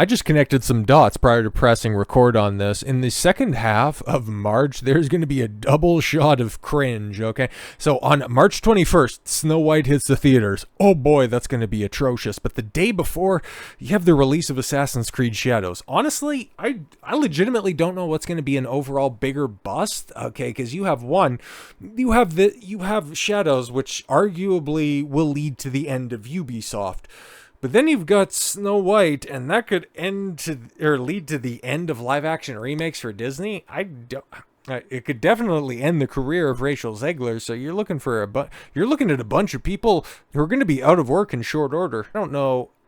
I just connected some dots prior to pressing record on this. In the second half of March, there's going to be a double shot of cringe, okay? So on March 21st, Snow White hits the theaters. Oh boy, that's going to be atrocious. But the day before, you have the release of Assassin's Creed Shadows. Honestly, I legitimately don't know what's going to be an overall bigger bust, okay? Because you have Shadows, which arguably will lead to the end of Ubisoft. But then you've got Snow White, and that could lead to the end of live-action remakes for Disney. It could definitely end the career of Rachel Zegler. So you're looking at a bunch of people who are going to be out of work in short order.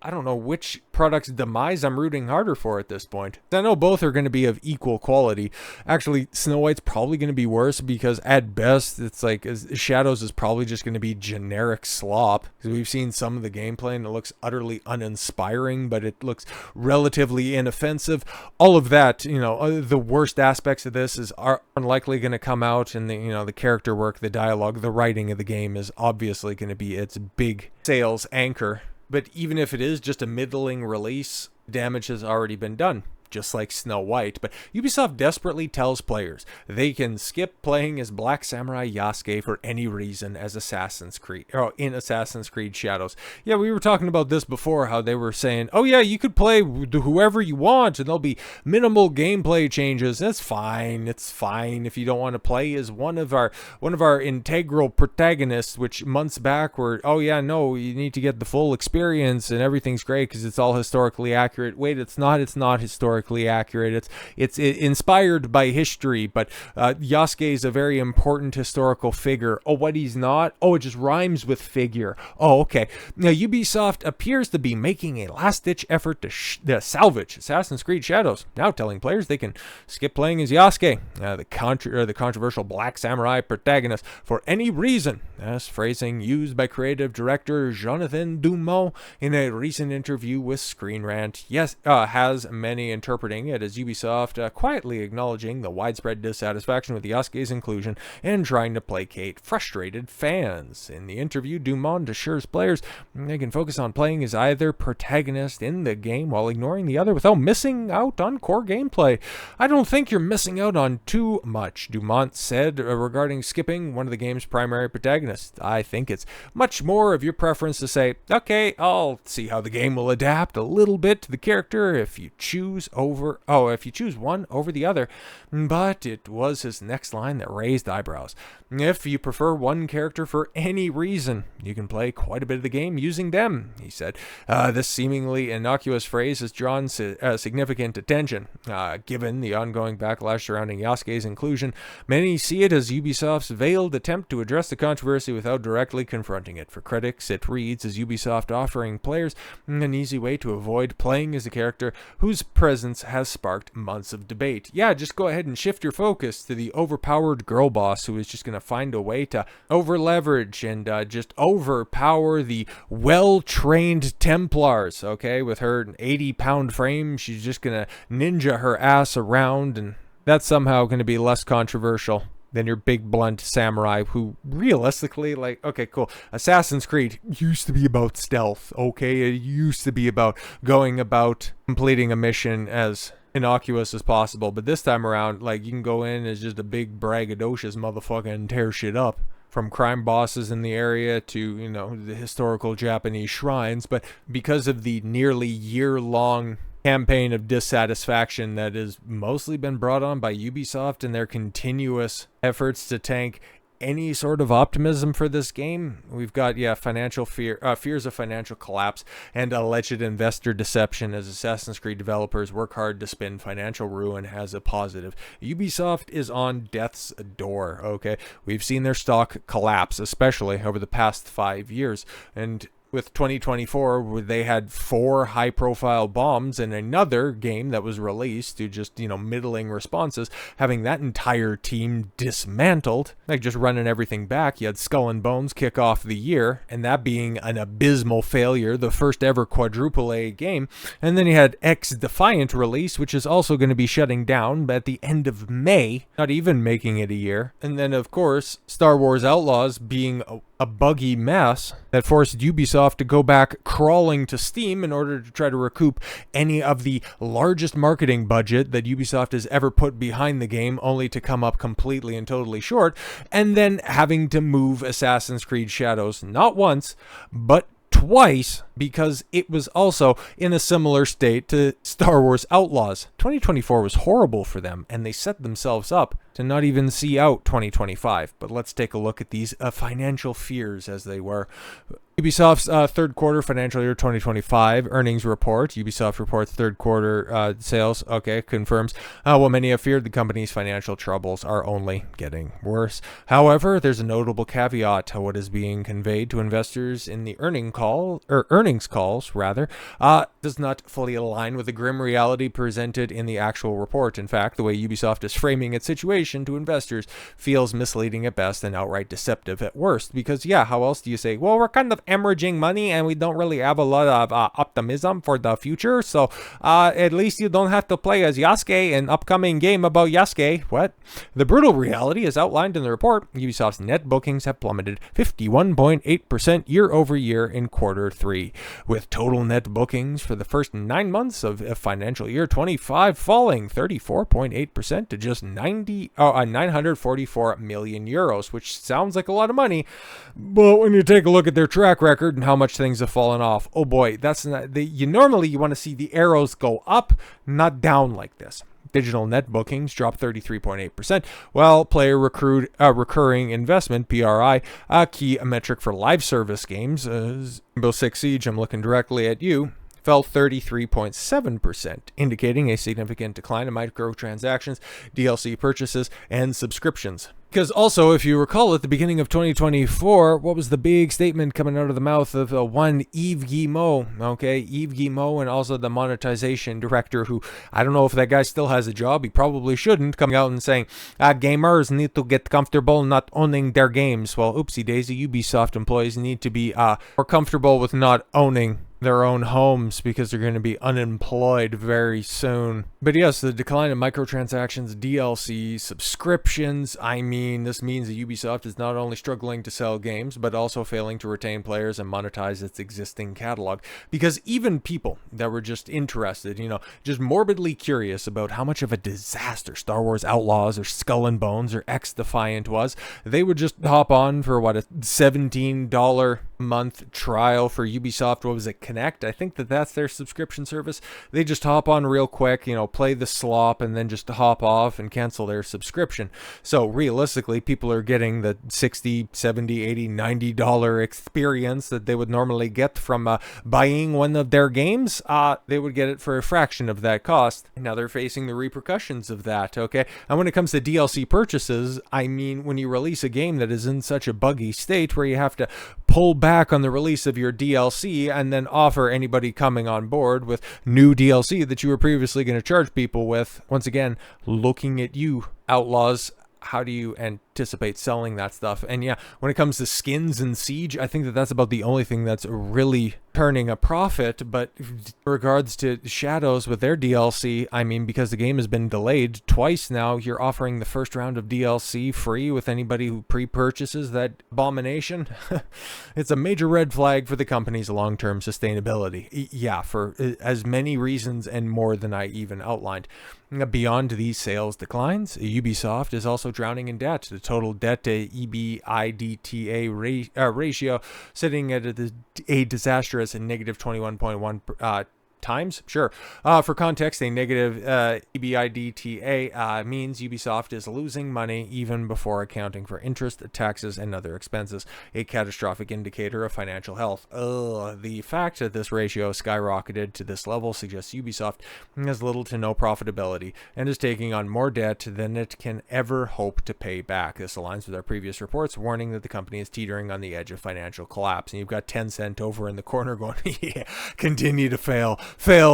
I don't know which product's demise I'm rooting harder for at this point. I know both are going to be of equal quality. Actually, Snow White's probably going to be worse because at best, it's like Shadows is probably just going to be generic slop. Because we've seen some of the gameplay and it looks utterly uninspiring, but it looks relatively inoffensive. All of that, the worst aspects of this are unlikely going to come out, and the character work, the dialogue, the writing of the game is obviously going to be its big sales anchor. But even if it is just a middling release, damage has already been done, just like Snow White. But Ubisoft desperately tells players they can skip playing as Black Samurai Yasuke for any reason as in Assassin's Creed Shadows. Yeah, we were talking about this before, how they were saying, oh yeah, you could play whoever you want and there'll be minimal gameplay changes. That's fine. It's fine if you don't want to play as one of our integral protagonists, which months back were, oh yeah, no, you need to get the full experience and everything's great because it's all historically accurate. Wait, it's not historically accurate. It's inspired by history, but Yasuke is a very important historical figure. Oh, what he's not? Oh, it just rhymes with figure. Oh, okay. Now, Ubisoft appears to be making a last-ditch effort to salvage Assassin's Creed Shadows, now telling players they can skip playing as Yasuke, the controversial Black Samurai protagonist, for any reason. That's phrasing used by creative director Jonathan Dumont in a recent interview with Screen Rant. Yes, has many interpreting it as Ubisoft quietly acknowledging the widespread dissatisfaction with Yasuke's inclusion and trying to placate frustrated fans. In the interview, Dumont assures players they can focus on playing as either protagonist in the game while ignoring the other without missing out on core gameplay. I don't think you're missing out on too much, Dumont said regarding skipping one of the game's primary protagonists. I think it's much more of your preference to say, okay, I'll see how the game will adapt a little bit to the character if you choose one over the other. But it was his next line that raised eyebrows. If you prefer one character for any reason, you can play quite a bit of the game using them, he said. This seemingly innocuous phrase has drawn significant attention. Given the ongoing backlash surrounding Yasuke's inclusion, many see it as Ubisoft's veiled attempt to address the controversy without directly confronting it. For critics, it reads as Ubisoft offering players an easy way to avoid playing as a character whose presence has sparked months of debate. Yeah, just go ahead and shift your focus to the overpowered girl boss who is just going to find a way to over-leverage and just overpower the well-trained Templars, okay? With her 80-pound frame, she's just going to ninja her ass around, and that's somehow going to be less controversial than your big blunt samurai who realistically, okay, cool. Assassin's Creed used to be about stealth, okay? It used to be about going about completing a mission as innocuous as possible, but this time around, you can go in as just a big braggadocious motherfucker and tear shit up. From crime bosses in the area to, the historical Japanese shrines, but because of the nearly year-long campaign of dissatisfaction that has mostly been brought on by Ubisoft and their continuous efforts to tank any sort of optimism for this game, we've got financial fears of financial collapse and alleged investor deception as Assassin's Creed developers work hard to spin financial ruin as a positive. Ubisoft is on death's door, okay? We've seen their stock collapse, especially over the past 5 years, and with 2024, where they had 4 high-profile bombs and another game that was released to just, middling responses, having that entire team dismantled, just running everything back. You had Skull and Bones kick off the year, and that being an abysmal failure, the first ever quadruple A game. And then you had X Defiant release, which is also going to be shutting down at the end of May, not even making it a year. And then, of course, Star Wars Outlaws being a buggy mess that forced Ubisoft to go back crawling to Steam in order to try to recoup any of the largest marketing budget that Ubisoft has ever put behind the game, only to come up completely and totally short, and then having to move Assassin's Creed Shadows not once, but twice, because it was also in a similar state to Star Wars Outlaws. 2024 was horrible for them, and they set themselves up to not even see out 2025. But let's take a look at these financial fears as they were. Ubisoft's third quarter financial year 2025 earnings report. Ubisoft reports third quarter sales. Okay, confirms what many have feared, the company's financial troubles are only getting worse. However, there's a notable caveat to what is being conveyed to investors in the earnings calls, does not fully align with the grim reality presented in the actual report. In fact, the way Ubisoft is framing its situation to investors feels misleading at best and outright deceptive at worst. Because yeah, how else do you say, well, we're kind of hemorrhaging money and we don't really have a lot of optimism for the future, so at least you don't have to play as Yasuke, an upcoming game about Yasuke. What? The brutal reality is outlined in the report. Ubisoft's net bookings have plummeted 51.8% year over year in quarter 3, with total net bookings for the first 9 months of financial year 25 falling 34.8% to just 944 million euros, which sounds like a lot of money, but when you take a look at their track record and how much things have fallen off, oh boy, that's not you want to see the arrows go up, not down like this. Digital net bookings dropped 33.8%, while player recurring investment, PRI, a key metric for live service games, Rainbow Six Siege, I'm looking directly at you, fell 33.7%, indicating a significant decline in microtransactions, DLC purchases, and subscriptions. Because also, if you recall, at the beginning of 2024, what was the big statement coming out of the mouth of one Yves Guillemot, okay? Yves Guillemot, and also the monetization director, who, I don't know if that guy still has a job, he probably shouldn't, coming out and saying, gamers need to get comfortable not owning their games. Well, oopsie daisy, Ubisoft employees need to be more comfortable with not owning their own homes, because they're going to be unemployed very soon. But yes, the decline in microtransactions, DLC, subscriptions, this means that Ubisoft is not only struggling to sell games, but also failing to retain players and monetize its existing catalog. Because even people that were just interested, just morbidly curious about how much of a disaster Star Wars Outlaws or Skull and Bones or X-Defiant was, they would just hop on for a $17 month trial for Ubisoft. What was it, Connect? I think that's their subscription service. They just hop on real quick, play the slop, and then just hop off and cancel their subscription. So realistically, people are getting the $60, $70, $80, $90 experience that they would normally get from buying one of their games. They would get it for a fraction of that cost. Now they're facing the repercussions of that, okay? And when it comes to DLC purchases, when you release a game that is in such a buggy state where you have to pull back on the release of your DLC and then offer anybody coming on board with new DLC that you were previously going to charge people with. Once again, looking at you, Outlaws, how do you anticipate selling that stuff? And yeah, when it comes to skins and Siege, I think that's about the only thing that's really turning a profit. But in regards to Shadows with their DLC, because the game has been delayed twice now, you're offering the first round of DLC free with anybody who pre-purchases that abomination. It's a major red flag for the company's long-term sustainability. Yeah, for as many reasons and more than I even outlined. Beyond these sales declines, Ubisoft is also drowning in debt. The total debt to EBITDA ratio sitting at a disastrous negative 21.1 times. Sure. For context, a negative EBITDA means Ubisoft is losing money even before accounting for interest, taxes, and other expenses, a catastrophic indicator of financial health. The fact that this ratio skyrocketed to this level suggests Ubisoft has little to no profitability and is taking on more debt than it can ever hope to pay back. This aligns with our previous reports warning that the company is teetering on the edge of financial collapse. And you've got Tencent over in the corner going, yeah, continue to fail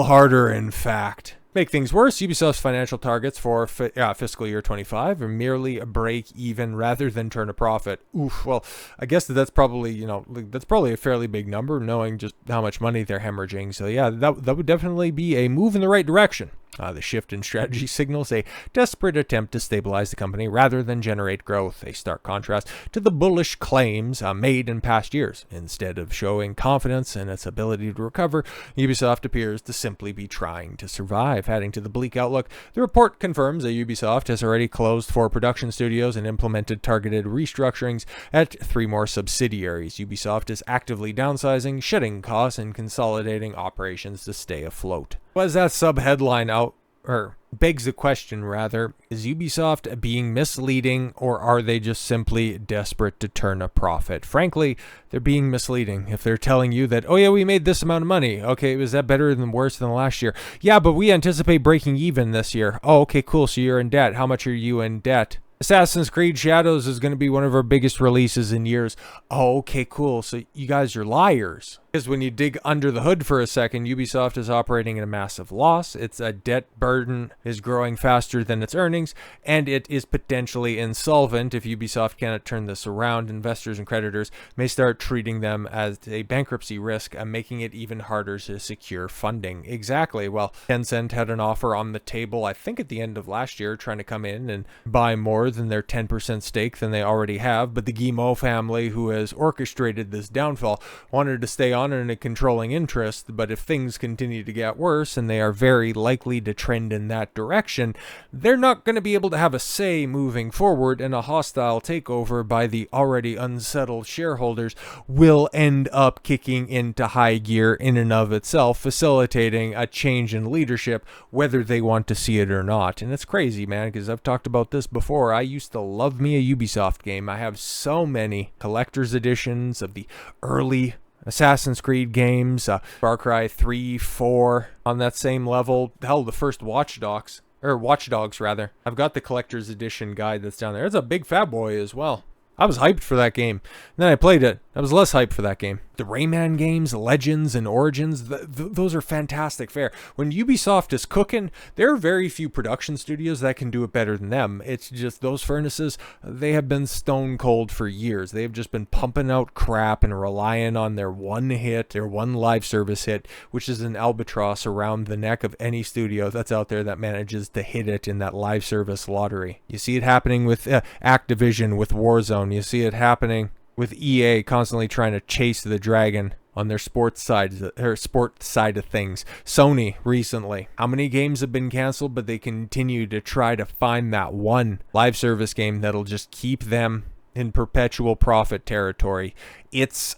harder, in fact. Make things worse, Ubisoft's financial targets for fiscal year 25 are merely a break even rather than turn a profit. Oof, well, I guess that's probably, that's probably a fairly big number, knowing just how much money they're hemorrhaging. So yeah, that would definitely be a move in the right direction. The shift in strategy signals a desperate attempt to stabilize the company rather than generate growth, a stark contrast to the bullish claims made in past years. Instead of showing confidence in its ability to recover, Ubisoft appears to simply be trying to survive. Adding to the bleak outlook, the report confirms that Ubisoft has already closed 4 production studios and implemented targeted restructurings at 3 more subsidiaries. Ubisoft is actively downsizing, shedding costs, and consolidating operations to stay afloat. Was that sub-headline out, or begs the question rather, is Ubisoft being misleading, or are they just simply desperate to turn a profit? Frankly, they're being misleading. If they're telling you that, oh yeah, we made this amount of money. Okay, was that better than worse than last year? Yeah, but we anticipate breaking even this year. Oh, okay, cool. So you're in debt. How much are you in debt? Assassin's Creed Shadows is going to be one of our biggest releases in years. Oh, okay, cool. So you guys are liars. Because when you dig under the hood for a second, Ubisoft is operating in a massive loss. Its debt burden is growing faster than its earnings, and it is potentially insolvent. If Ubisoft cannot turn this around, investors and creditors may start treating them as a bankruptcy risk and making it even harder to secure funding. Exactly. Well, Tencent had an offer on the table, I think at the end of last year, trying to come in and buy more than their 10% stake than they already have, but the Guillemot family, who has orchestrated this downfall, wanted to stay on in a controlling interest. But if things continue to get worse, and they are very likely to trend in that direction, they're not going to be able to have a say moving forward, and a hostile takeover by the already unsettled shareholders will end up kicking into high gear in and of itself, facilitating a change in leadership, whether they want to see it or not. And it's crazy, man, because I've talked about this before. I used to love me a Ubisoft game. I have so many collector's editions of the early Assassin's Creed games, Far Cry 3, 4, on that same level. Hell, the first Watch Dogs rather. I've got the collector's edition guide that's down there. It's a big fat boy as well. I was hyped for that game. And then I played it. I was less hyped for that game. The Rayman games, Legends and Origins, those are fantastic fare. When Ubisoft is cooking, there are very few production studios that can do it better than them. It's just those furnaces, they have been stone cold for years. They've just been pumping out crap and relying on their one hit, their one live service hit, which is an albatross around the neck of any studio that's out there that manages to hit it in that live service lottery. You see it happening with Activision, with Warzone. You see it happening with EA constantly trying to chase the dragon on their sports side of things. Sony recently. How many games have been canceled, but they continue to try to find that one live service game that'll just keep them in perpetual profit territory. It's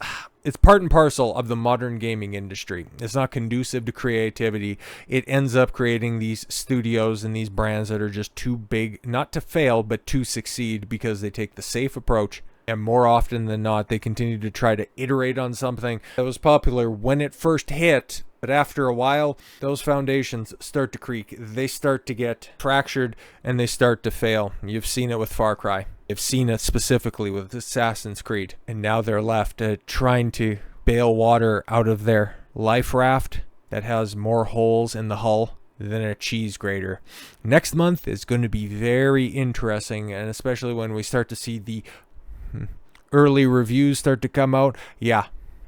part and parcel of the modern gaming industry. It's not conducive to creativity. It ends up creating these studios and these brands that are just too big, not to fail, but to succeed, because they take the safe approach. And more often than not, they continue to try to iterate on something that was popular when it first hit. But after a while, those foundations start to creak. They start to get fractured and they start to fail. You've seen it with Far Cry. You've seen it specifically with Assassin's Creed. And now they're left trying to bail water out of their life raft that has more holes in the hull than a cheese grater. Next month is going to be very interesting, and especially when we start to see the early reviews start to come out. Yeah,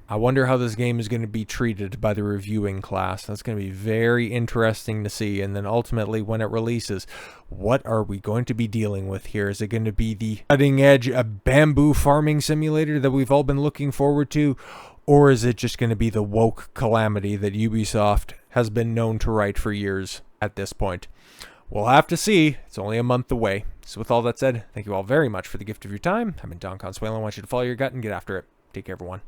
I wonder how this game is going to be treated by the reviewing class. That's going to be very interesting to see. And then ultimately, when it releases, what are we going to be dealing with here? Is it going to be the cutting edge bamboo farming simulator that we've all been looking forward to? Or is it just going to be the woke calamity that Ubisoft has been known to write for years at this point? We'll have to see. It's only a month away. So with all that said, thank you all very much for the gift of your time. I've been Don Consuelo. I want you to follow your gut and get after it. Take care, everyone.